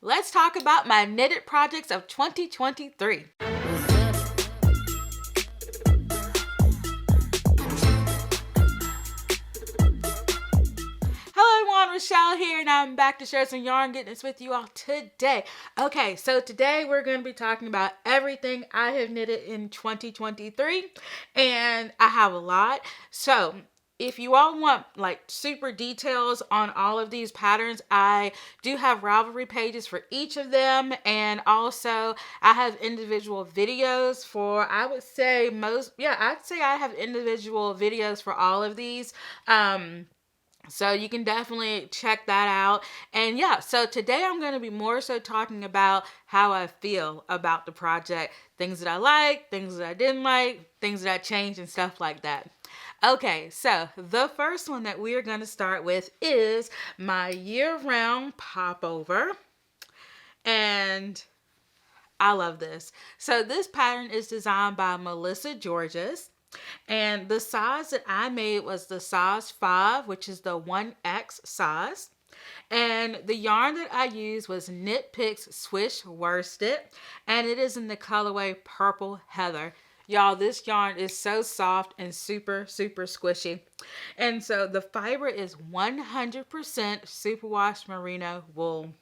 let's talk about my knitted projects of 2023. Hello everyone, Rochelle here, and I'm back to share some yarn goodness with you all today. Okay, so today we're going to be talking about everything I have knitted in 2023, and I have a lot. So if you all want like super details on all of these patterns, I do have Ravelry pages for each of them, and also I have individual videos for, I'd say I have individual videos for all of these. So you can definitely check that out. And yeah, so today I'm going to be more so talking about how I feel about the project, things that I like, things that I didn't like, things that I changed, and stuff like that. Okay, so the first one that we are going to start with is my year-round popover. And I love this. So this pattern is designed by Melissa Georges. And the size that I made was the size 5, which is the 1X size. And the yarn that I used was Knit Picks Swish Worsted, and it is in the colorway Purple Heather. Y'all, this yarn is so soft and super, super squishy. And so the fiber is 100% superwash merino wool.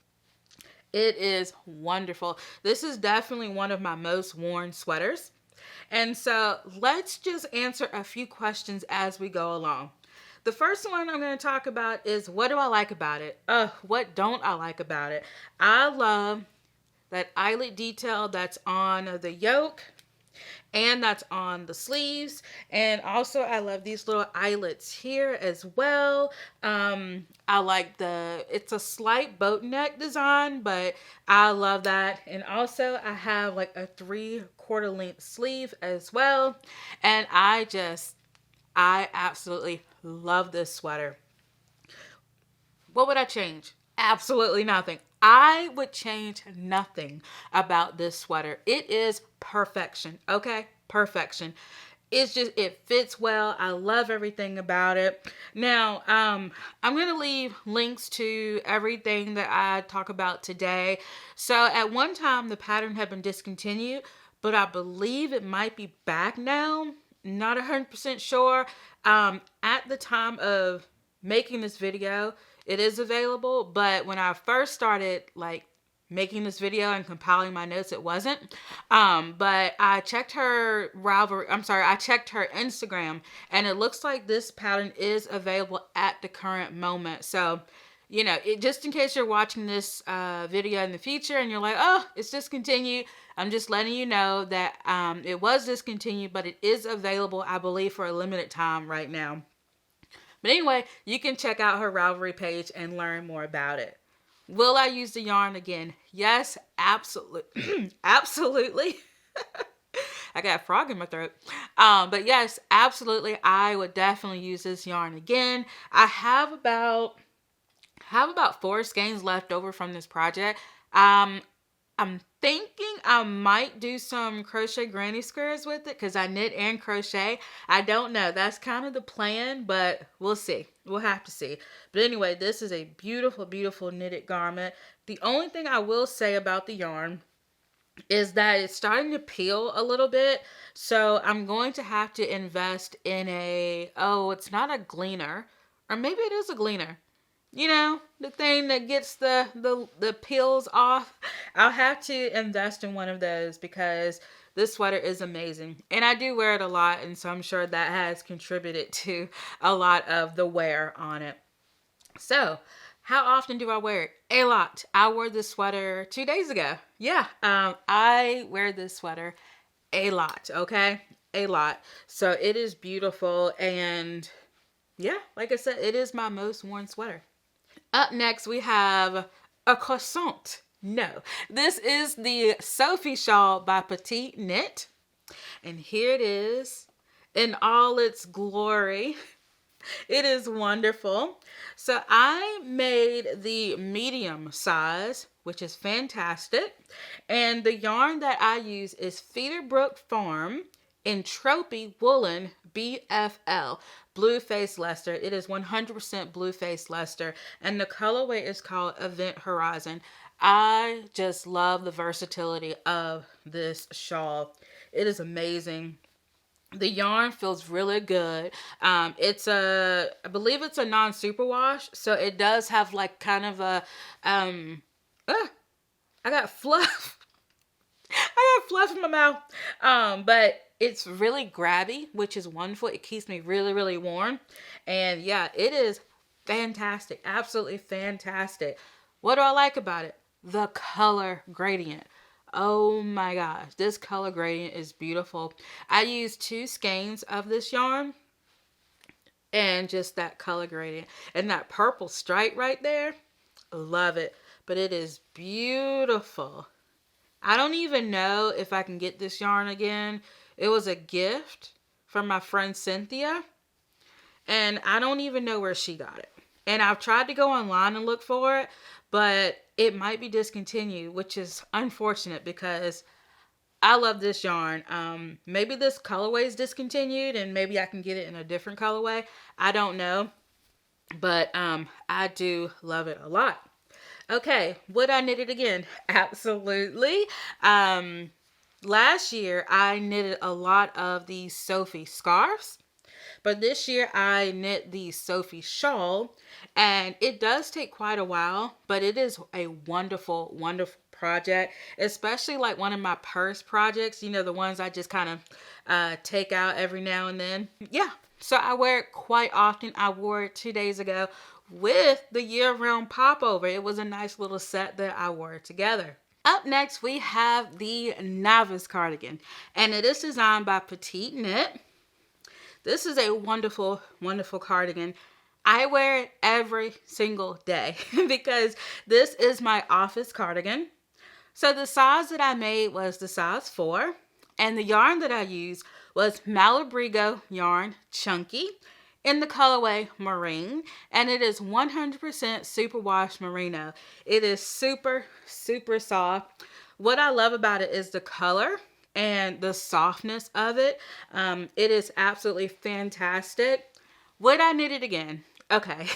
It is wonderful. This is definitely one of my most worn sweaters. And so let's just answer a few questions as we go along. The first one I'm going to talk about is, what do I like about it? What don't I like about it? I love that eyelet detail that's on the yoke and that's on the sleeves. And also I love these little eyelets here as well. I like it's a slight boat neck design, but I love that. And also I have like a 3/4 length sleeve as well. And I absolutely love this sweater. What would I change? Absolutely nothing. I would change nothing about this sweater. It is perfection, okay? Perfection. It fits well. I love everything about it. Now, I'm going to leave links to everything that I talk about today. So at one time, the pattern had been discontinued, but I believe it might be back now. Not 100% sure. At the time of making this video, it is available, but when I first started like making this video and compiling my notes, it wasn't. But I checked her I checked her Instagram, and it looks like this pattern is available at the current moment. So, you know, just in case you're watching this video in the future and you're like, oh, it's discontinued, I'm just letting you know that it was discontinued, but it is available, I believe, for a limited time right now. But anyway, you can check out her Ravelry page and learn more about it. Will I use the yarn again? Yes, absolutely. Absolutely. I got a frog in my throat. But yes, absolutely. I would definitely use this yarn again. I have about 4 skeins left over from this project. I'm thinking I might do some crochet granny squares with it because I knit and crochet. I don't know. That's kind of the plan, but we'll see. We'll have to see. But anyway, this is a beautiful, beautiful knitted garment. The only thing I will say about the yarn is that it's starting to peel a little bit. So I'm going to have to invest in it's not a gleaner, or maybe it is a gleaner. You know, the thing that gets the peels off. I'll have to invest in one of those because this sweater is amazing. And I do wear it a lot, and so I'm sure that has contributed to a lot of the wear on it. So, how often do I wear it? A lot. I wore this sweater 2 days ago. Yeah, I wear this sweater a lot, okay? A lot. So, it is beautiful, and yeah, like I said, it is my most worn sweater. Up next, we have a croissant. No, this is the Sophie shawl by Petite Knit. And here it is in all its glory. It is wonderful. So I made the medium size, which is fantastic. And the yarn that I use is Feederbrook Farm Entropy Woolen BFL Blue Face Leicester. It is 100% Blue Face Leicester, and the colorway is called Event Horizon. I just love the versatility of this shawl. It is amazing. The yarn feels really good. I believe it's a non-superwash, so it does have like kind of a, um, I got fluff. I got fluff in my mouth. But it's really grabby, which is wonderful. It keeps me really, really warm. And yeah, it is fantastic. Absolutely fantastic. What do I like about it? The color gradient. Oh my gosh, this color gradient is beautiful. I used 2 skeins of this yarn and just that color gradient. And that purple stripe right there, love it. But it is beautiful. I don't even know if I can get this yarn again. It was a gift from my friend Cynthia, and I don't even know where she got it. And I've tried to go online and look for it, but it might be discontinued, which is unfortunate because I love this yarn. Maybe this colorway is discontinued and maybe I can get it in a different colorway. I don't know, but I do love it a lot. Okay, would I knit it again? Absolutely. Last year I knitted a lot of these Sophie scarves, but this year I knit the Sophie shawl, and it does take quite a while, but it is a wonderful, wonderful project, especially like one of my purse projects, you know, the ones I just kind of take out every now and then. Yeah, so I wear it quite often. I wore it 2 days ago with the year-round popover. It was a nice little set that I wore together. Up next, we have the novice cardigan, and it is designed by Petite Knit. This is a wonderful, wonderful cardigan. I wear it every single day because this is my office cardigan. So the size that I made was the size 4, and the yarn that I used was Malabrigo yarn Chunky in the colorway Marine, and it is 100% superwash merino. It is super, super soft. What I love about it is the color and the softness of it. It is absolutely fantastic. Would I knit it again? Okay.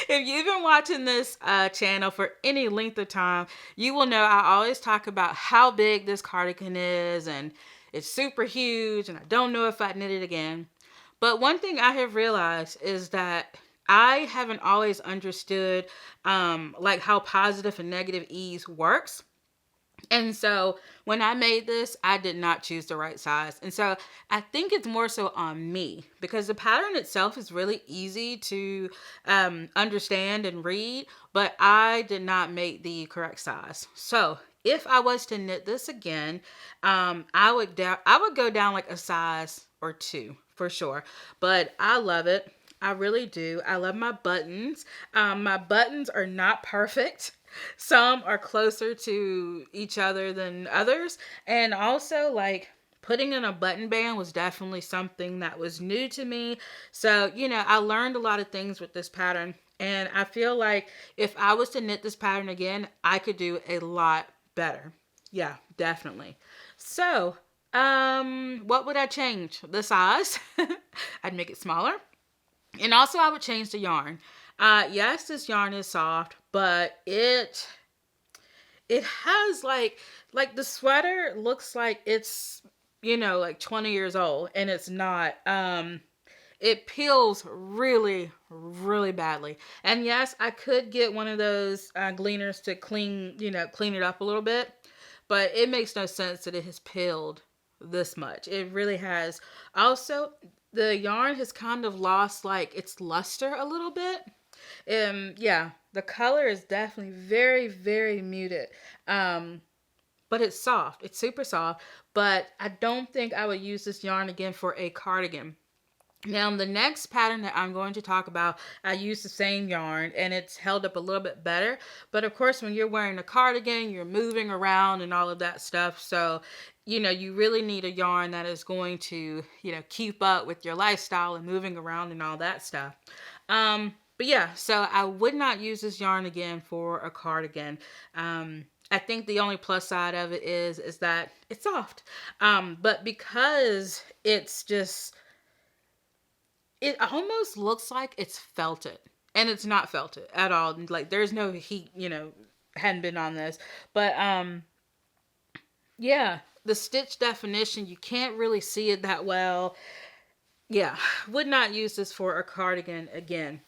If you've been watching this channel for any length of time, you will know I always talk about how big this cardigan is, and it's super huge, and I don't know if I'd knit it again. But one thing I have realized is that I haven't always understood like how positive and negative ease works. And so when I made this, I did not choose the right size. And so I think it's more so on me because the pattern itself is really easy to understand and read, but I did not make the correct size. So if I was to knit this again, I would go down like a size or 2 for sure. But I love it. I really do. I love my buttons. My buttons are not perfect. Some are closer to each other than others. And also, like, putting in a button band was definitely something that was new to me. So, you know, I learned a lot of things with this pattern. And I feel like if I was to knit this pattern again, I could do a lot better. Yeah, definitely. So, what would I change? The size. I'd make it smaller. And also I would change the yarn. Yes, this yarn is soft, but it has like the sweater looks like it's, you know, like 20 years old, and it's not. It peels really, really badly. And yes, I could get one of those gleaners to clean it up a little bit, but it makes no sense that it has peeled this much. It really has. Also, the yarn has kind of lost like its luster a little bit. Yeah, the color is definitely very, very muted. But it's soft. It's super soft. But I don't think I would use this yarn again for a cardigan. Now, the next pattern that I'm going to talk about, I use the same yarn, and it's held up a little bit better. But of course, when you're wearing a cardigan, you're moving around and all of that stuff. So, you know, you really need a yarn that is going to, you know, keep up with your lifestyle and moving around and all that stuff. But yeah, so I would not use this yarn again for a cardigan. I think the only plus side of it is that it's soft. But because it's just, it almost looks like it's felted, and it's not felted at all. Like, there's no heat, you know, hadn't been on this. But yeah, the stitch definition, you can't really see it that well. Yeah, would not use this for a cardigan again.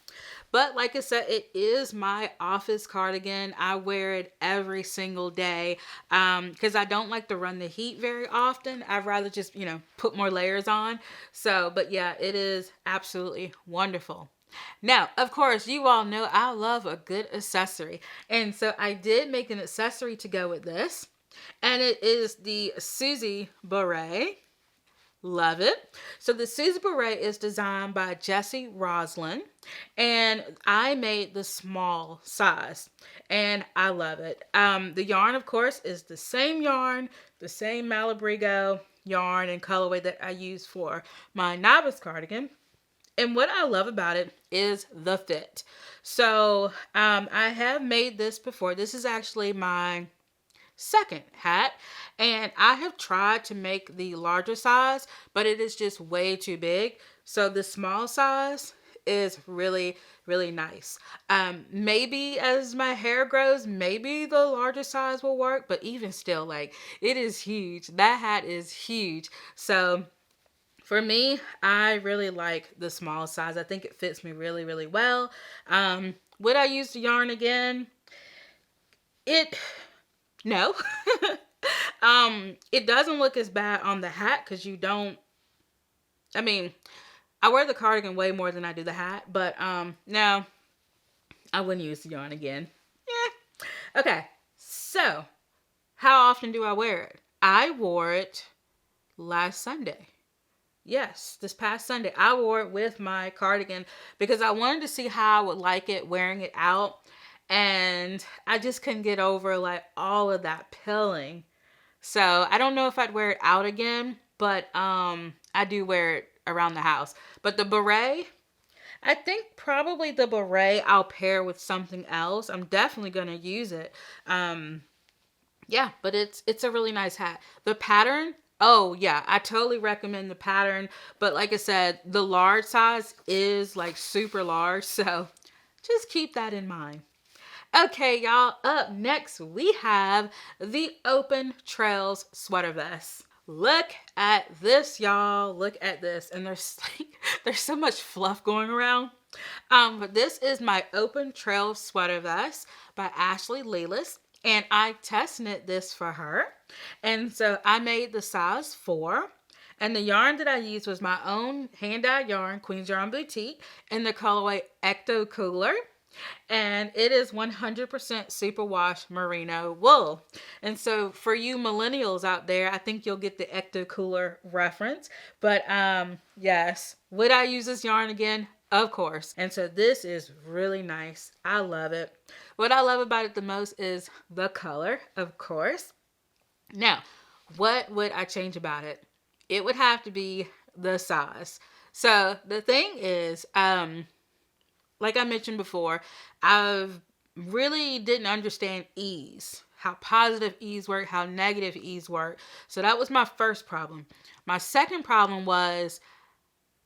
But like I said, it is my office cardigan. I wear it every single day because I don't like to run the heat very often. I'd rather just, put more layers on. So, but yeah, it is absolutely wonderful. Now, of course, you all know I love a good accessory. And so I did make an accessory to go with this. And it is the Susie Beret. Love it. So the Susie Beret is designed by Jessie Roslin, and I made the small size, and I love it. The yarn, of course, is the same yarn, the same Malabrigo yarn and colorway that I use for my novice cardigan. And what I love about it is the fit. So I have made this before. This is actually my second hat, and I have tried to make the larger size, but it is just way too big. So the small size is really, really nice. Maybe as my hair grows, maybe the larger size will work, but even still, like, it is huge. That hat is huge. So for me, I really like the small size. I think it fits me really, really well. Would I use the yarn again? No. It doesn't look as bad on the hat because I wear the cardigan way more than I do the hat, but no, I wouldn't use the yarn again. Yeah. Okay, so how often do I wear it? I wore it last Sunday. Yes, this past Sunday. I wore it with my cardigan because I wanted to see how I would like it wearing it out. And I just couldn't get over like all of that pilling. So I don't know if I'd wear it out again, but I do wear it around the house. But the beret, I think probably the beret I'll pair with something else. I'm definitely gonna use it. Yeah, but it's a really nice hat. The pattern, oh yeah, I totally recommend the pattern. But like I said, the large size is like super large, so just keep that in mind. Okay, y'all, up next we have the Open Trails sweater vest. Look at this, y'all. Look at this. And there's so much fluff going around. But this is my Open Trails sweater vest by Ashley Lelis. And I test knit this for her. And so I made the size 4. And the yarn that I used was my own hand-dyed yarn, Queen's Yarn Boutique, in the colorway Ecto Cooler. And it is 100% superwash merino wool. And so for you millennials out there, I think you'll get the Ecto Cooler reference. But yes, would I use this yarn again? Of course. And so this is really nice. I love it. What I love about it the most is the color, of course. Now, what would I change about it? It would have to be the size. So the thing is, like I mentioned before, I really didn't understand ease, how positive ease worked, how negative ease worked. So that was my first problem. My second problem was,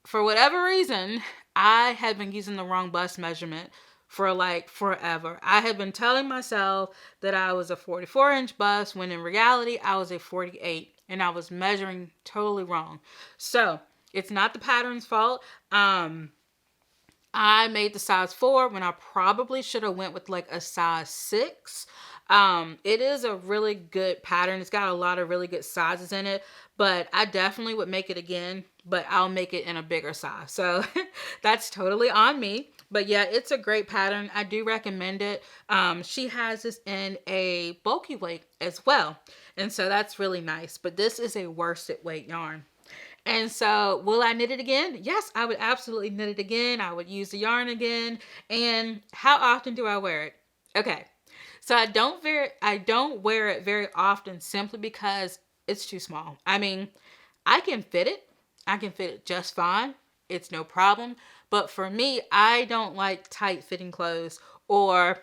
for whatever reason, I had been using the wrong bust measurement for like forever. I had been telling myself that I was a 44-inch bust when in reality I was a 48, and I was measuring totally wrong. So it's not the pattern's fault. I made the size 4 when I probably should have went with like a size 6. It is a really good pattern. It's got a lot of really good sizes in it, but I definitely would make it again, but I'll make it in a bigger size. So that's totally on me. But yeah, it's a great pattern. I do recommend it. She has this in a bulky weight as well. And so that's really nice. But this is a worsted weight yarn. And so will I knit it again? Yes, I would absolutely knit it again. I would use the yarn again. And how often do I wear it? Okay. So I don't wear it very often simply because it's too small. I mean, I can fit it. I can fit it just fine. It's no problem. But for me, I don't like tight fitting clothes, or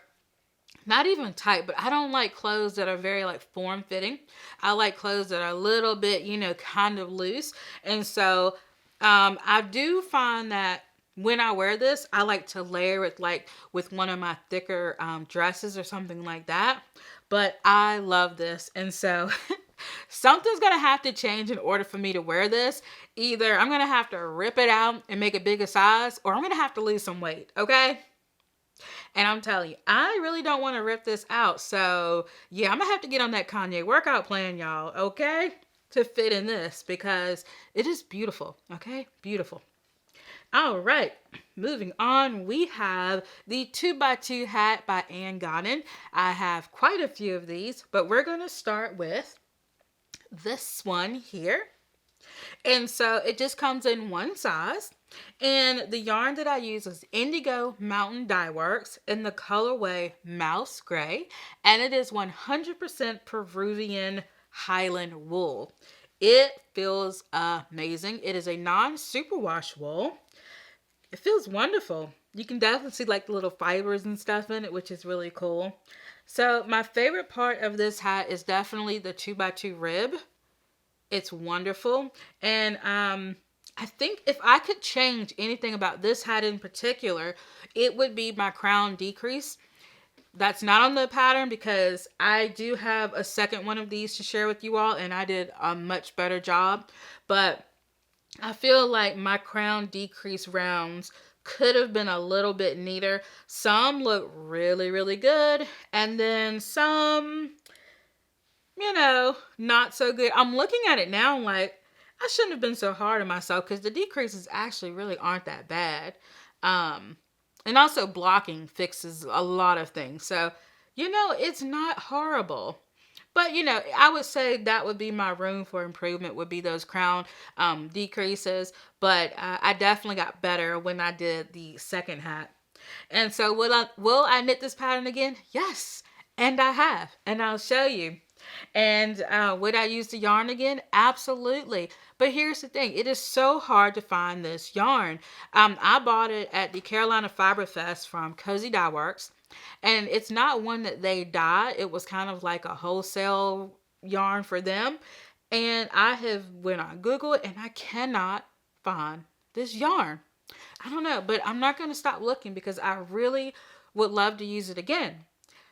not even tight, but I don't like clothes that are very like form fitting. I like clothes that are a little bit, kind of loose. And so I do find that when I wear this, I like to layer it like with one of my thicker dresses or something like that. But I love this. And so something's going to have to change in order for me to wear this. Either I'm going to have to rip it out and make it bigger size, or I'm going to have to lose some weight. Okay. And I'm telling you, I really don't want to rip this out. So yeah, I'm going to have to get on that Kanye workout plan, y'all. Okay. To fit in this, because it is beautiful. Okay. Beautiful. All right, moving on, we have the 2x2 hat by Anne Goddin. I have quite a few of these, but we're going to start with this one here. And so it just comes in one size. And the yarn that I use is Indigo Mountain Dye Works in the colorway Mouse Gray. And it is 100% Peruvian Highland wool. It feels amazing. It is a non-superwash wool. It feels wonderful. You can definitely see like the little fibers and stuff in it, which is really cool. So my favorite part of this hat is definitely the 2x2 rib. It's wonderful. And I think if I could change anything about this hat in particular, it would be my crown decrease. That's not on the pattern because I do have a second one of these to share with you all, and I did a much better job. But I feel like my crown decrease rounds could have been a little bit neater. Some look really, really good. And then some, not so good. I'm looking at it now like, I shouldn't have been so hard on myself because the decreases actually really aren't that bad. And also blocking fixes a lot of things. So, it's not horrible. But, I would say that would be my room for improvement, would be those crown decreases. But I definitely got better when I did the second hat. And so will I knit this pattern again? Yes. And I have. And I'll show you. And would I use the yarn again? Absolutely. But here's the thing. It is so hard to find this yarn. I bought it at the Carolina Fiber Fest from Cozy Dye Works. And it's not one that they dye. It was kind of like a wholesale yarn for them. And I have went on Google and I cannot find this yarn. I don't know, but I'm not going to stop looking because I really would love to use it again.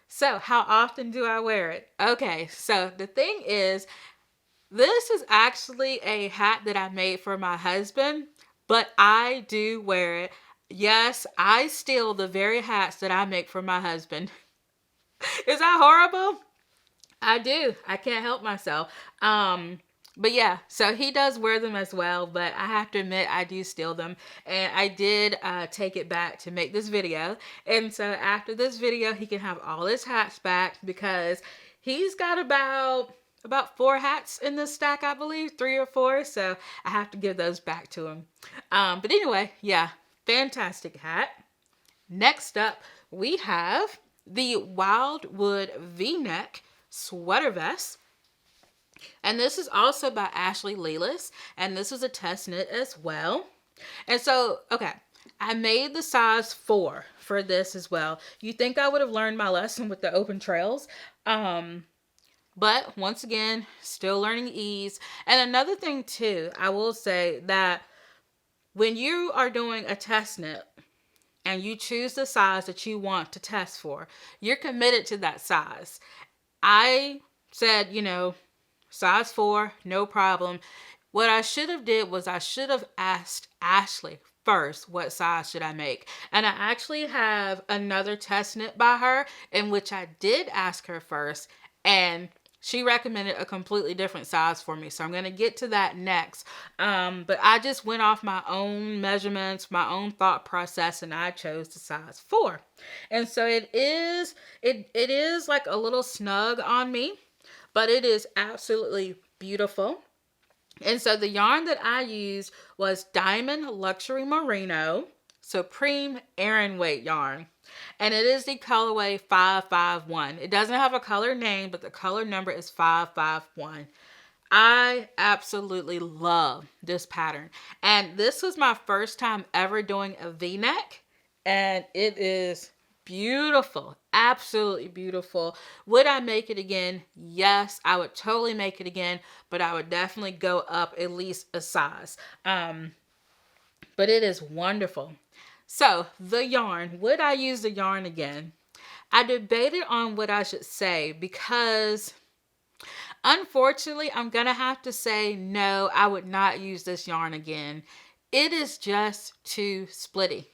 So how often do I wear it? Okay, so the thing is, this is actually a hat that I made for my husband, but I do wear it. Yes, I steal the very hats that I make for my husband. Is that horrible? I do. I can't help myself. But yeah, so he does wear them as well, but I have to admit I do steal them. And I did take it back to make this video. And so after this video, he can have all his hats back because he's got about 4 hats in this stack, I believe, 3 or 4. So I have to give those back to him. But anyway, yeah. Fantastic hat. Next up, we have the Wildwood V-neck sweater vest. And this is also by Ashley Lelis. And this is a test knit as well. And so, okay, I made the size 4 for this as well. You think I would have learned my lesson with the open trails. But once again, still learning ease. And another thing too, I will say that when you are doing a test knit and you choose the size that you want to test for, you're committed to that size. I said, size 4, no problem. What I should have did was I should have asked Ashley first, what size should I make? And I actually have another test knit by her in which I did ask her first, and she recommended a completely different size for me. So I'm going to get to that next. But I just went off my own measurements, my own thought process, and I chose the size 4. And so it is like a little snug on me, but it is absolutely beautiful. And so the yarn that I used was Diamond Luxury Merino Supreme Aran weight yarn. And it is the colorway 551. It doesn't have a color name, but the color number is 551. I absolutely love this pattern. And this was my first time ever doing a V-neck. And it is beautiful. Absolutely beautiful. Would I make it again? Yes, I would totally make it again. But I would definitely go up at least a size. But it is wonderful. So the yarn, would I use the yarn again? I debated on what I should say because unfortunately, I'm going to have to say no, I would not use this yarn again. It is just too splitty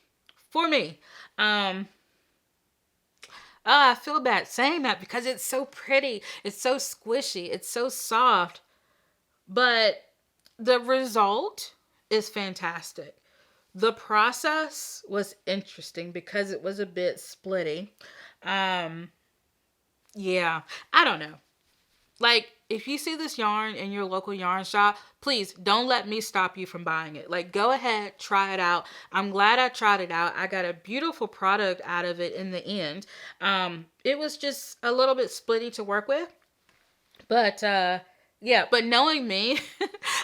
for me. I feel bad saying that because it's so pretty. It's so squishy. It's so soft. But the result is fantastic. The process was interesting because it was a bit splitty. Yeah, I don't know. Like, if you see this yarn in your local yarn shop, please don't let me stop you from buying it. Like, go ahead, try it out. I'm glad I tried it out. I got a beautiful product out of it in the end. It was just a little bit splitty to work with. But, yeah, but knowing me,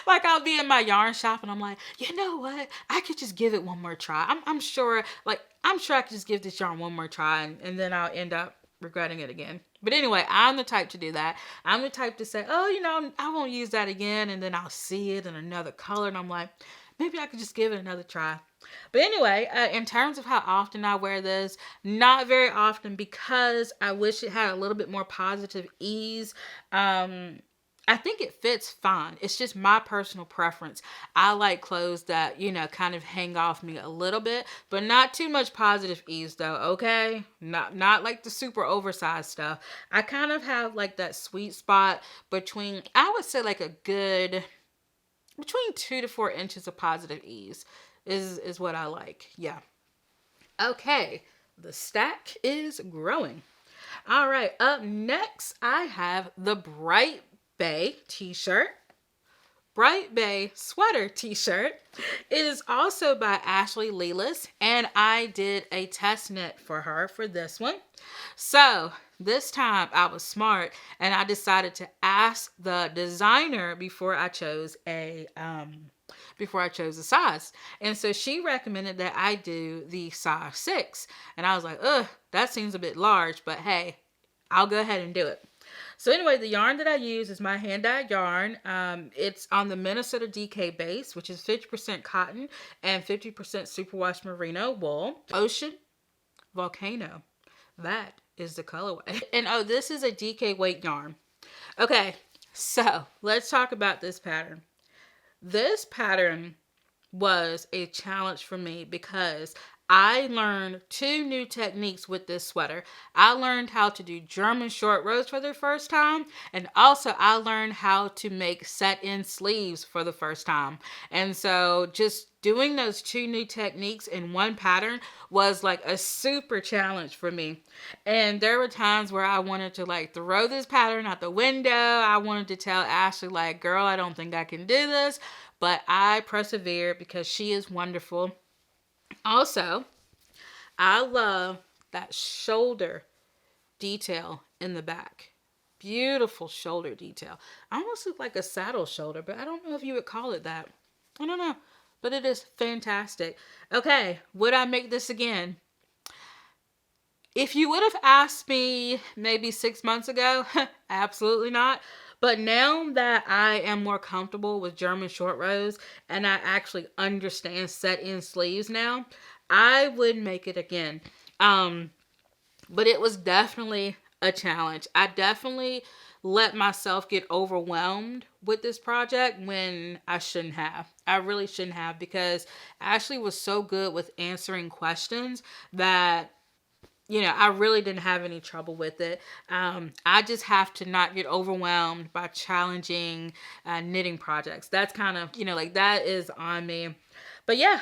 like I'll be in my yarn shop and I'm like, you know what? I could just give it one more try. I'm sure, like, I'm sure I could just give this yarn one more try and then I'll end up regretting it again. But anyway, I'm the type to do that. I'm the type to say, oh, I won't use that again. And then I'll see it in another color. And I'm like, maybe I could just give it another try. But anyway, in terms of how often I wear this, not very often because I wish it had a little bit more positive ease. I think it fits fine. It's just my personal preference. I like clothes that, kind of hang off me a little bit, but not too much positive ease though, okay? Not like the super oversized stuff. I kind of have like that sweet spot between, I would say like a good, between 2 to 4 inches of positive ease is what I like. Yeah. Okay. The stack is growing. All right. Up next, I have the Bright Bay t-shirt. Bright Bay sweater t-shirt. It is also by Ashley Lelis, and I did a test knit for her for this one. So this time I was smart and I decided to ask the designer before I chose a size. And so she recommended that I do the size 6. And I was like, ugh, that seems a bit large, but hey, I'll go ahead and do it. So anyway, the yarn that I use is my hand-dyed yarn. It's on the Minnesota DK base, which is 50% cotton and 50% superwash merino wool. Ocean Volcano. That is the colorway. And oh, this is a DK weight yarn. Okay, so let's talk about this pattern. This pattern was a challenge for me because I learned 2 new techniques with this sweater. I learned how to do German short rows for the first time, and also I learned how to make set-in sleeves for the first time. And so just doing those 2 new techniques in one pattern was like a super challenge for me. And there were times where I wanted to like throw this pattern out the window. I wanted to tell Ashley like, girl, I don't think I can do this. But I persevered because she is wonderful. Also, I love that shoulder detail in the back. Beautiful shoulder detail. Almost look like a saddle shoulder, but I don't know if you would call it that. I don't know, but it is fantastic. Okay, would I make this again? If you would have asked me maybe 6 months ago, absolutely not. But now that I am more comfortable with German short rows and I actually understand set-in sleeves now, I would make it again. But it was definitely a challenge. I definitely let myself get overwhelmed with this project when I shouldn't have. I really shouldn't have, because Ashley was so good with answering questions that I really didn't have any trouble with it. I just have to not get overwhelmed by challenging knitting projects. That's kind of, like that is on me. But yeah,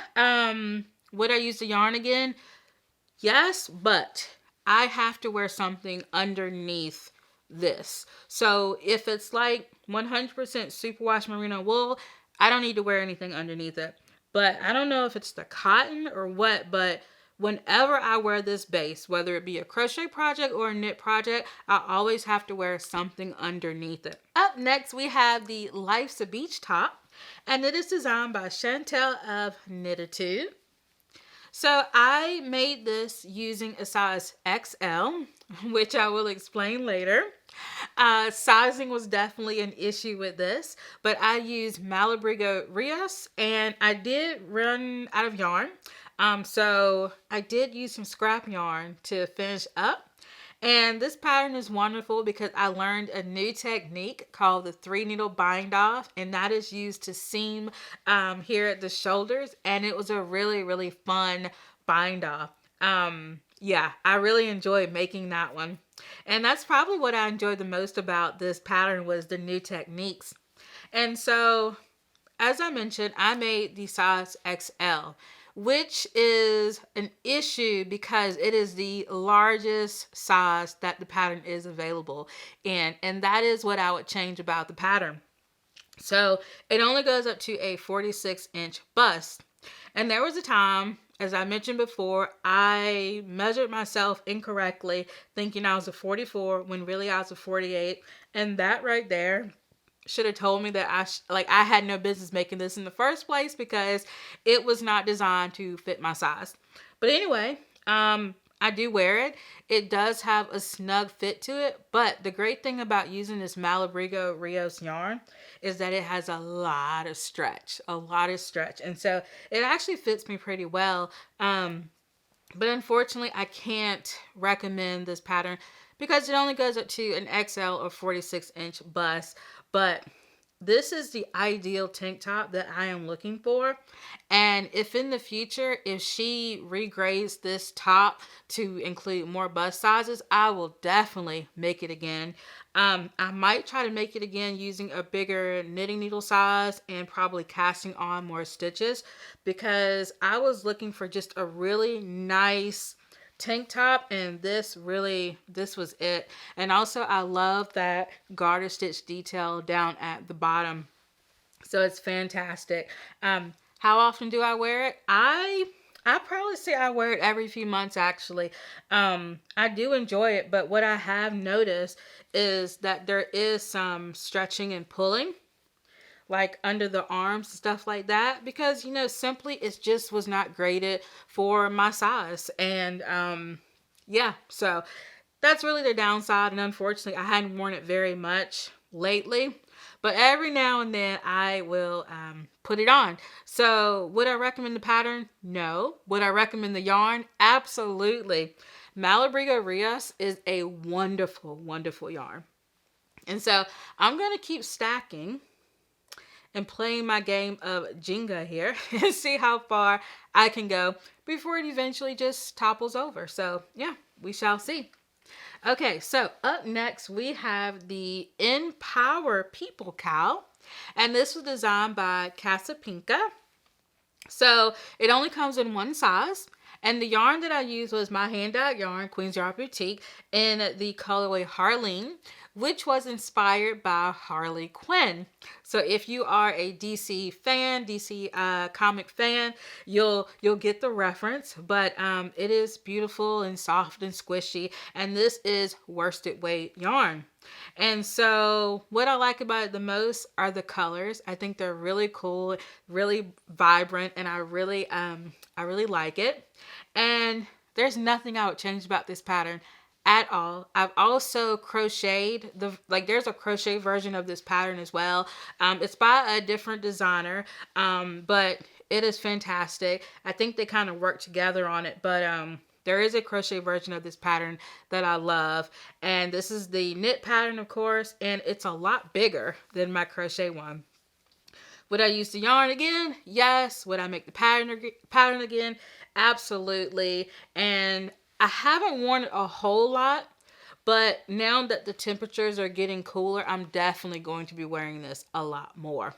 would I use the yarn again? Yes, but I have to wear something underneath this. So if it's like 100% superwash merino wool, I don't need to wear anything underneath it. But I don't know if it's the cotton or what, but whenever I wear this base, whether it be a crochet project or a knit project, I always have to wear something underneath it. Up next, we have the Life's a Beach top, and it is designed by Chantel of Knititude. So I made this using a size XL, which I will explain later. Sizing was definitely an issue with this, but I used Malabrigo Rios, and I did run out of yarn. So I did use some scrap yarn to finish up. And this pattern is wonderful because I learned a new technique called the 3 needle bind off, and that is used to seam here at the shoulders. And it was a really, really fun bind off. Yeah, I really enjoyed making that one. And that's probably what I enjoyed the most about this pattern was the new techniques. And so as I mentioned, I made the size XL, which is an issue because it is the largest size that the pattern is available in. And that is what I would change about the pattern. So it only goes up to a 46-inch bust. And there was a time, as I mentioned before, I measured myself incorrectly, thinking I was a 44 when really I was a 48. And that right there should have told me that I had no business making this in the first place because it was not designed to fit my size. But anyway, I do wear it. It does have a snug fit to it, but the great thing about using this Malabrigo Rios yarn is that it has a lot of stretch, and so it actually fits me pretty well. But unfortunately, I can't recommend this pattern because it only goes up to an XL or 46-inch bust. But this is the ideal tank top that I am looking for. And if in the future, if she regrades this top to include more bust sizes, I will definitely make it again. I might try to make it again using a bigger knitting needle size and probably casting on more stitches because I was looking for just a really nice tank top, and this was it. And also I love that garter stitch detail down at the bottom, so it's fantastic. How often do I wear it? I probably say I wear it every few months actually. I do enjoy it, but what I have noticed is that there is some stretching and pulling like under the arms and stuff like that because simply it just was not graded for my size. And yeah, so that's really the downside. And unfortunately I hadn't worn it very much lately, but every now and then I will put it on. So would I recommend the pattern? No. Would I recommend the yarn? Absolutely. Malabrigo Rios is a wonderful, wonderful yarn. And so I'm going to keep stacking and playing my game of Jenga here and see how far I can go before it eventually just topples over. So yeah, we shall see. Okay, so up next we have the Empower People Cowl, and this was designed by Casapinka. So it only comes in one size. And the yarn that I used was my hand-dyed yarn, Queen's Yard Boutique, in the colorway Harleen, which was inspired by Harley Quinn. So if you are a DC fan, DC comic fan, you'll get the reference. But it is beautiful and soft and squishy, and this is worsted weight yarn. And so what I like about it the most are the colors. I think they're really cool, really vibrant, and I really like it. And there's nothing I would change about this pattern at all. I've also crocheted there's a crochet version of this pattern as well. It's by a different designer, but it is fantastic. I think they kind of work together on it, but there is a crochet version of this pattern that I love. And this is the knit pattern, of course, and it's a lot bigger than my crochet one. Would I use the yarn again? Yes. Would I make the pattern again? Absolutely. And I haven't worn it a whole lot, but now that the temperatures are getting cooler, I'm definitely going to be wearing this a lot more.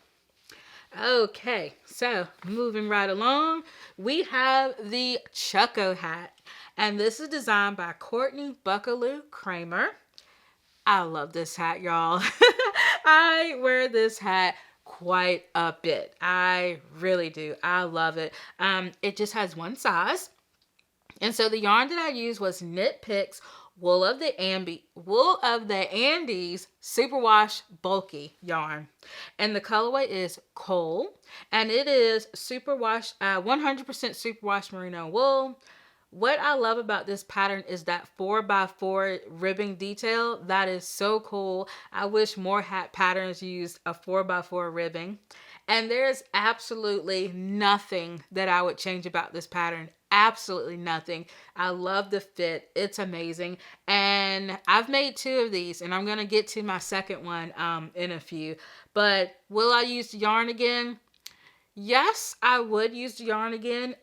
Okay, so moving right along, we have the Chucko hat, and this is designed by Courtney Buckaloo Kramer. I love this hat, y'all. I wear this hat quite a bit. I really do. I love it. It just has one size. And so the yarn that I used was Knit Picks Wool of the Andes Superwash Bulky yarn. And the colorway is Coal. And it is 100% superwash merino wool. What I love about this pattern is that 4x4 ribbing detail. That is so cool. I wish more hat patterns used a 4x4 ribbing. And there's absolutely nothing that I would change about this pattern. Absolutely nothing. I love the fit. It's amazing. And I've made 2 of these, and I'm going to get to my second one in a few. But will I use the yarn again? Yes, I would use the yarn again.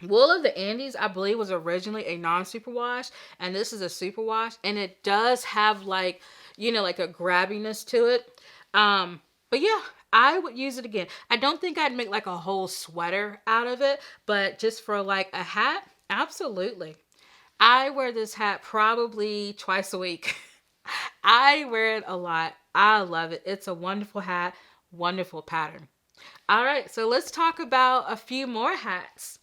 Wool of the Andes, I believe, was originally a non-superwash, and this is a superwash, and it does have like, like a grabbiness to it. But yeah, I would use it again. I don't think I'd make like a whole sweater out of it, but just for like a hat, absolutely. I wear this hat probably twice a week. I wear it a lot. I love it. It's a wonderful hat, wonderful pattern. All right, so let's talk about a few more hats.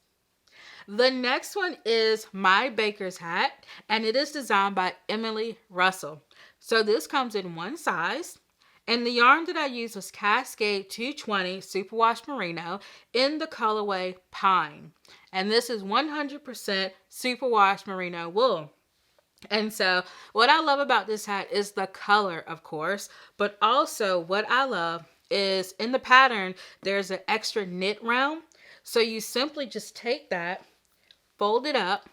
The next one is my baker's hat, and it is designed by Emily Russell. So this comes in one size, and the yarn that I used was Cascade 220 Superwash Merino in the colorway Pine. And this is 100% Superwash Merino wool. And so what I love about this hat is the color, of course, but also what I love is in the pattern, there's an extra knit round. So you simply just take that, fold it up,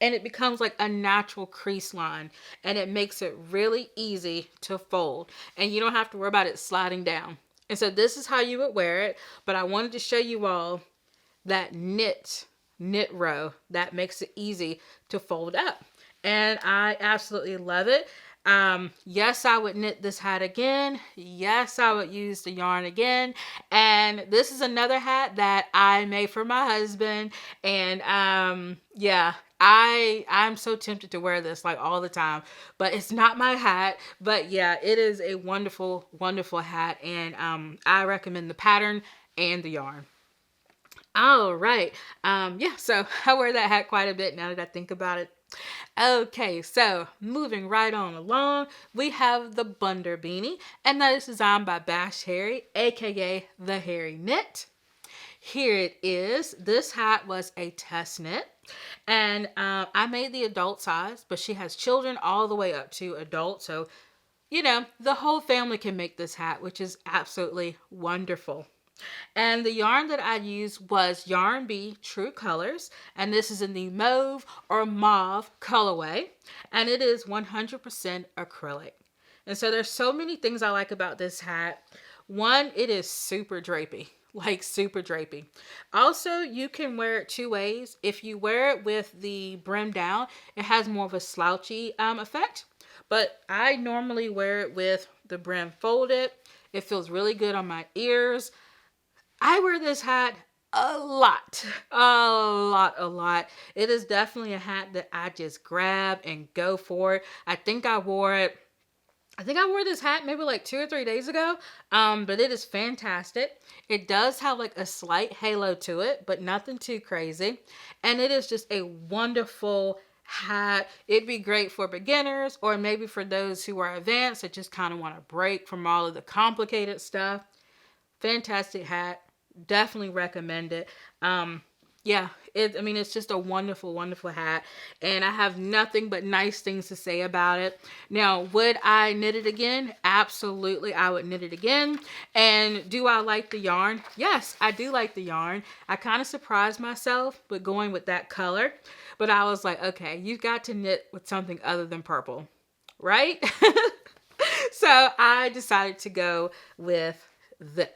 and it becomes like a natural crease line, and it makes it really easy to fold, and you don't have to worry about it sliding down. And so this is how you would wear it, but I wanted to show you all that knit row that makes it easy to fold up, and I absolutely love it. Yes, I would knit this hat again. Yes, I would use the yarn again. And this is another hat that I made for my husband. And yeah, I'm so tempted to wear this like all the time, but it's not my hat. But yeah, it is a wonderful, wonderful hat. And I recommend the pattern and the yarn. All right. Yeah, so I wear that hat quite a bit now that I think about it. Okay, so moving right on along, we have the Bunder Beanie, and that is designed by Bash Harry, aka the Hairy Knit. Here it is. This hat was a test knit, and I made the adult size, but she has children all the way up to adult, so the whole family can make this hat, which is absolutely wonderful. And the yarn that I used was Yarn Bee True Colors, and this is in the mauve or mauve colorway, and it is 100% acrylic. And so there's so many things I like about this hat. One, it is super drapey, like super drapey. Also, you can wear it 2 ways. If you wear it with the brim down, it has more of a slouchy effect, but I normally wear it with the brim folded. It feels really good on my ears. I wear this hat a lot. A lot. It is definitely a hat that I just grab and go for it. I think I wore this hat maybe like 2 or 3 days ago. But it is fantastic. It does have like a slight halo to it, but nothing too crazy. And it is just a wonderful hat. It'd be great for beginners or maybe for those who are advanced that just kind of want to break from all of the complicated stuff. Fantastic hat. Definitely recommend it. Yeah, it's just a wonderful, wonderful hat, and I have nothing but nice things to say about it. Now, would I knit it again? Absolutely, I would knit it again. And do I like the yarn? Yes, I do like the yarn. I kind of surprised myself with going with that color, but I was like, okay, you've got to knit with something other than purple, right? So I decided to go with the,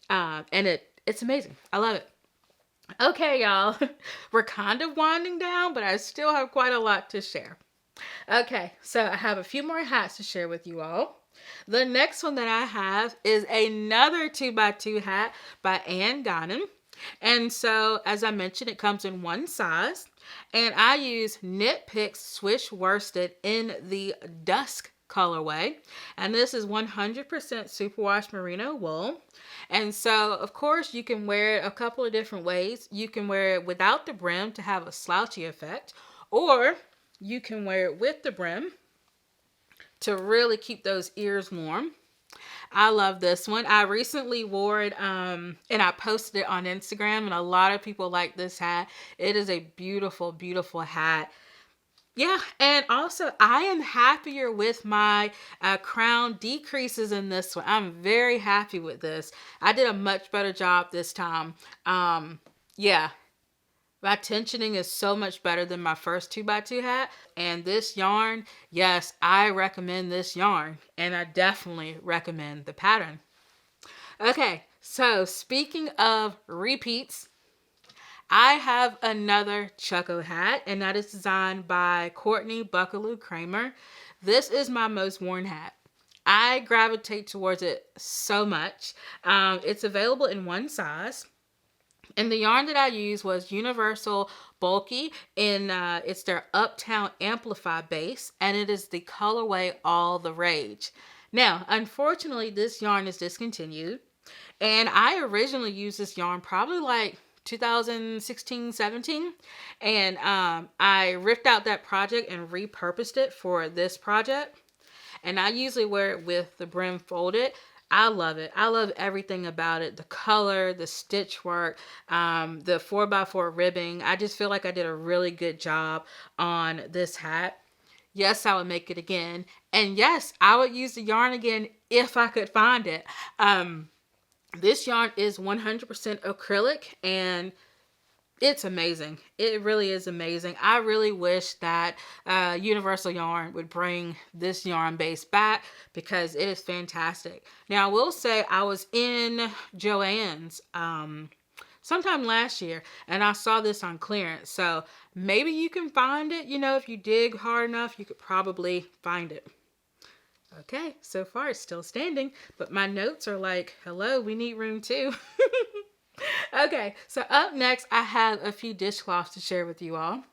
and it's amazing. I love it. Okay, y'all. We're kind of winding down, but I still have quite a lot to share. Okay, so I have a few more hats to share with you all. The next one that I have is another 2x2 hat by Anne Gonnen. And so, as I mentioned, it comes in one size. And I use Knit Picks Swish Worsted in the Dusk colorway, and this is 100% superwash merino wool. And so of course you can wear it a couple of different ways. You can wear it without the brim to have a slouchy effect, or you can wear it with the brim to really keep those ears warm. I love this one. I recently wore it and I posted it on Instagram, and a lot of people like this hat. It is a beautiful, beautiful hat. Yeah, and also I am happier with my crown decreases in this one. I'm very happy with this. I did a much better job this time. Yeah, my tensioning is so much better than my first 2x2 hat. And this yarn, yes, I recommend this yarn. And I definitely recommend the pattern. Okay, so speaking of repeats, I have another Choco hat, and that is designed by Courtney Buckaloo Kramer. This is my most worn hat. I gravitate towards it so much. It's available in one size. And the yarn that I used was Universal Bulky, and it's their Uptown Amplify base, and it is the colorway All the Rage. Now, unfortunately, this yarn is discontinued, and I originally used this yarn probably like 2016, 17, and I ripped out that project and repurposed it for this project. And I usually wear it with the brim folded. I love it. I love everything about it. The color, the stitch work, the 4x4 ribbing. I just feel like I did a really good job on this hat. Yes, I would make it again. And yes, I would use the yarn again if I could find it. This yarn is 100% acrylic, and it's amazing. It really is amazing. I really wish that Universal Yarn would bring this yarn base back because it is fantastic. Now, I will say I was in Joann's sometime last year, and I saw this on clearance. So maybe you can find it. You know, if you dig hard enough, you could probably find it. Okay, so far it's still standing, but my notes are like, hello, we need room too. Okay, so up next, I have a few dishcloths to share with you all.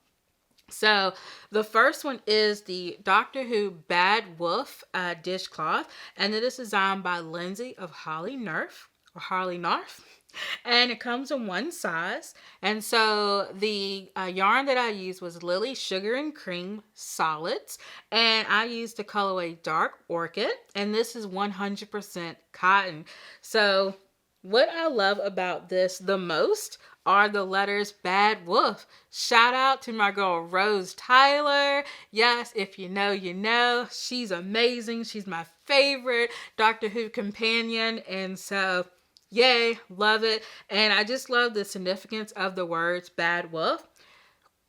So the first one is the Doctor Who Bad Wolf dishcloth, and it is designed by Lindsay of Holly Nerf, or Harley Narf. And it comes in one size. And so the yarn that I used was Lily Sugar and Cream Solids. And I used the colorway Dark Orchid. And this is 100% cotton. So what I love about this the most are the letters Bad Wolf. Shout out to my girl Rose Tyler. Yes, if you know, you know. She's amazing. She's my favorite Doctor Who companion. And so yay, love it. And I just love the significance of the words Bad Wolf.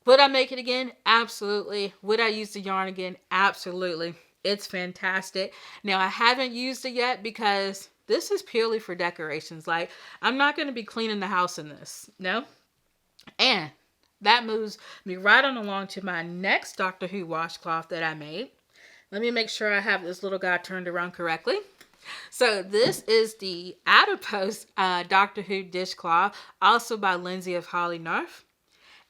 Would I make it again? Absolutely. Would I use the yarn again? Absolutely. It's fantastic. Now, I haven't used it yet because this is purely for decorations. Like, I'm not going to be cleaning the house in this. No? And that moves me right on along to my next Doctor Who washcloth that I made. Let me make sure I have this little guy turned around correctly. So this is the Adipose Doctor Who dishcloth, also by Lindsay of Holly Nerf.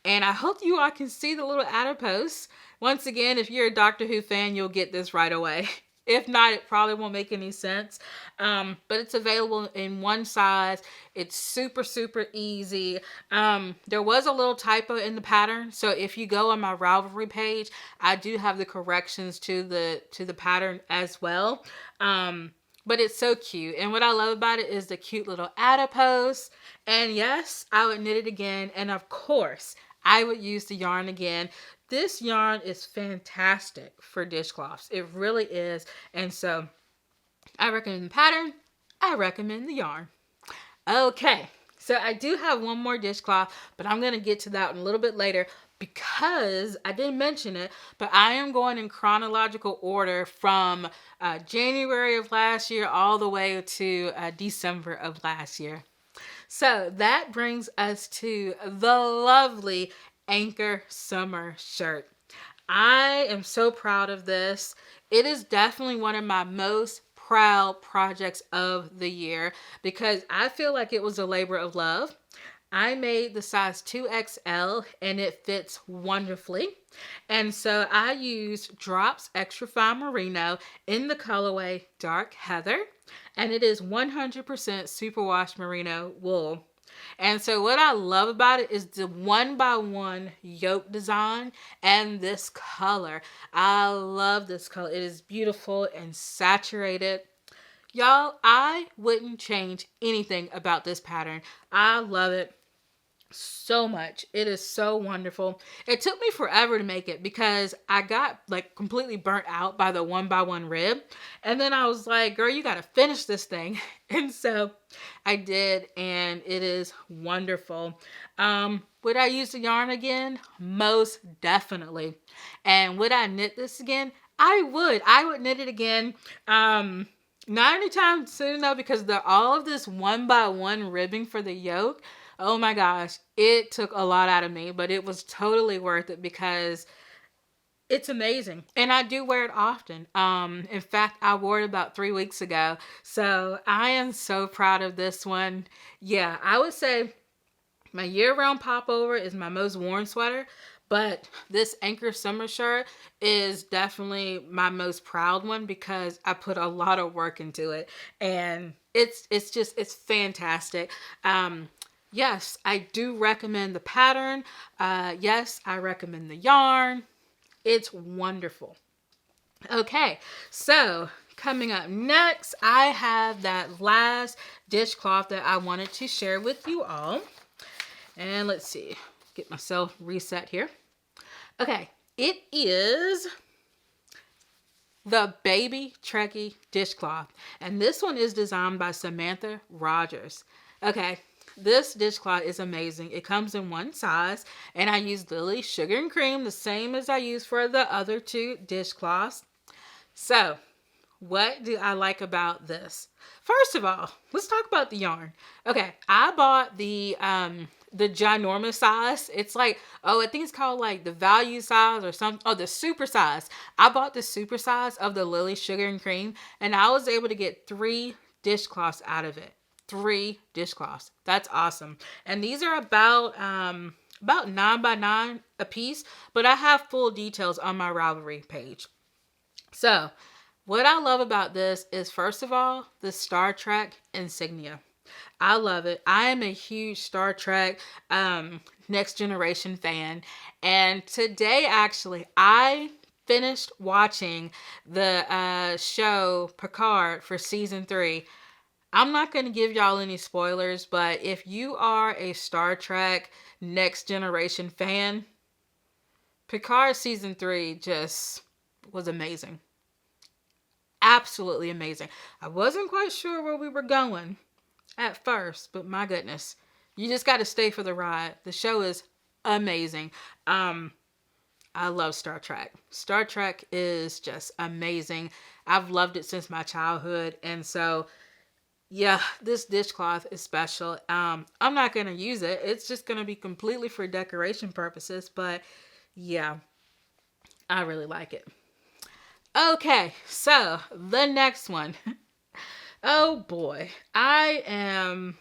And I hope you all can see the little adipose. Once again, if you're a Doctor Who fan, you'll get this right away. If not, it probably won't make any sense. But it's available in one size. It's super, super easy. There was a little typo in the pattern. So if you go on my Ravelry page, I do have the corrections to the pattern as well. But it's so cute. And what I love about it is the cute little adipose. And yes, I would knit it again. And of course, I would use the yarn again. This yarn is fantastic for dishcloths. It really is. And so I recommend the pattern. I recommend the yarn. Okay. So I do have one more dishcloth, but I'm going to get to that one a little bit later because I didn't mention it, but I am going in chronological order from January of last year all the way to December of last year. So that brings us to the lovely Anchor Summer shirt. I am so proud of this. It is definitely one of my most proud projects of the year because I feel like it was a labor of love. I made the size 2XL and it fits wonderfully. And so I used Drops Extra Fine Merino in the colorway Dark Heather. And it is 100% superwash merino wool. And so what I love about it is the 1x1 yoke design and this color. I love this color. It is beautiful and saturated. Y'all, I wouldn't change anything about this pattern. I love it. so much. It is so wonderful. It took me forever to make it because I got like completely burnt out by the 1x1 rib. And then I was like, girl, you got to finish this thing. And so I did, and it is wonderful. Would I use the yarn again? Most definitely. And would I knit this again? I would. I would knit it again. Not anytime soon though, because all of this 1x1 ribbing for the yoke. Oh my gosh, it took a lot out of me, but it was totally worth it because it's amazing. And I do wear it often. In fact, I wore it about 3 weeks ago. So I am so proud of this one. Yeah, I would say my year-round popover is my most worn sweater, but this Anchor summer shirt is definitely my most proud one because I put a lot of work into it, and it's fantastic. Yes, I do recommend the pattern. Yes, I recommend the yarn. It's wonderful. Okay, so coming up next, I have that last dishcloth that I wanted to share with you all. And let's see, get myself reset here. Okay, it is the Baby Trekkie dishcloth. And this one is designed by Samantha Rogers. Okay, this dishcloth is amazing. It comes in one size, and I use Lily Sugar and Cream, the same as I use for the other two dishcloths. So, what do I like about this? First of all, let's talk about the yarn. Okay, I bought the ginormous size. It's like, I think it's called like the value size or something. Oh, the super size. I bought the super size of the Lily Sugar and Cream, and I was able to get 3 dishcloths out of it. 3 dishcloths. That's awesome. And these are about 9x9 a piece, but I have full details on my Ravelry page. So, what I love about this is, first of all, the Star Trek insignia. I love it. I am a huge Star Trek Next Generation fan. And today, actually, I finished watching the show Picard for season 3. I'm not going to give y'all any spoilers, but if you are a Star Trek Next Generation fan, Picard season 3 just was amazing. Absolutely amazing. I wasn't quite sure where we were going at first, but my goodness, you just got to stay for the ride. The show is amazing. I love Star Trek. Star Trek is just amazing. I've loved it since my childhood, and so yeah, this dishcloth is special. I'm not going to use it. It's just going to be completely for decoration purposes, but yeah, I really like it. Okay, so the next one. Oh boy, I am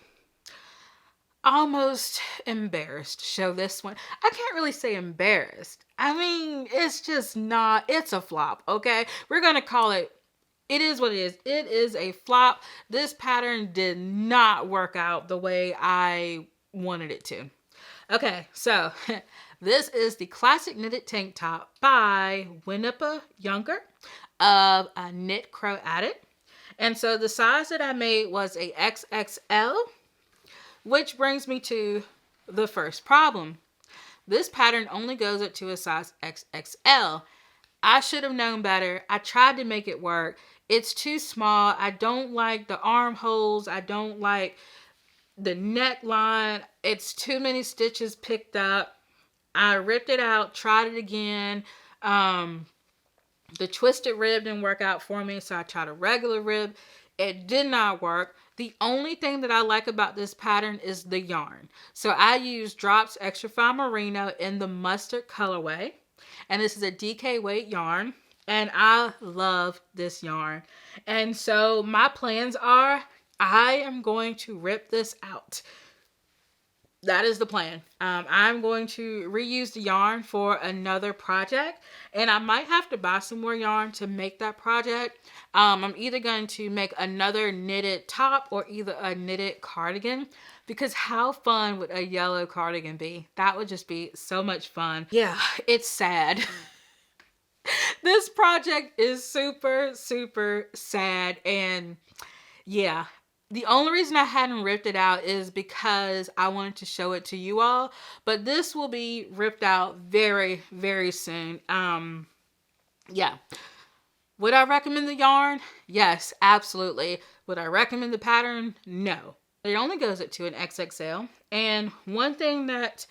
almost embarrassed to show this one. I can't really say embarrassed. I mean, it's just not, it's a flop, okay? We're going to call it, it is what it is. It is a flop. This pattern did not work out the way I wanted it to. Okay, so this is the classic knitted tank top by Winnipah Younger of a Knit Crow Addict. And so the size that I made was a XXL, which brings me to the first problem. This pattern only goes up to a size XXL. I should have known better. I tried to make it work. It's too small. I don't like the armholes. I don't like the neckline. It's too many stitches picked up. I ripped it out, tried it again. The twisted rib didn't work out for me, so I tried a regular rib. It did not work. The only thing that I like about this pattern is the yarn. So I use Drops Extra Fine Merino in the mustard colorway. And this is a DK weight yarn. And I love this yarn. And so my plans are, I am going to rip this out. That is the plan. I'm going to reuse the yarn for another project, and I might have to buy some more yarn to make that project. I'm either going to make another knitted top or either a knitted cardigan, because how fun would a yellow cardigan be? That would just be so much fun. Yeah, it's sad. This project is super, super sad, and yeah, The only reason I hadn't ripped it out is because I wanted to show it to you all, but this will be ripped out very, very soon. Yeah. Would I recommend the yarn? Yes, absolutely. Would I recommend the pattern? No. It only goes up to an XXL. And one thing that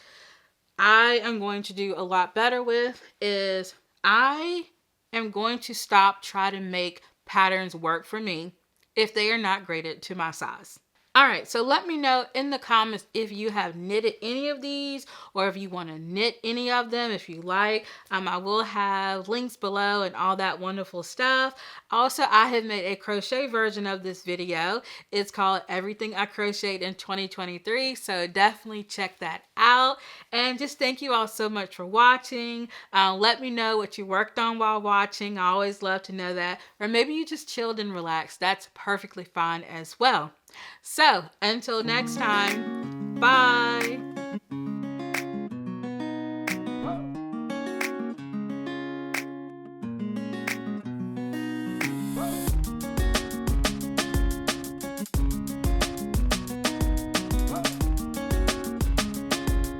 I am going to do a lot better with is I am going to stop trying to make patterns work for me if they are not graded to my size. All right, so let me know in the comments if you have knitted any of these or if you want to knit any of them if you like. I will have links below and all that wonderful stuff. Also, I have made a crochet version of this video. It's called Everything I Crocheted in 2023, so definitely check that out. And just thank you all so much for watching. Let me know what you worked on while watching. I always love to know that. Or maybe you just chilled and relaxed. That's perfectly fine as well. So, until next time, bye.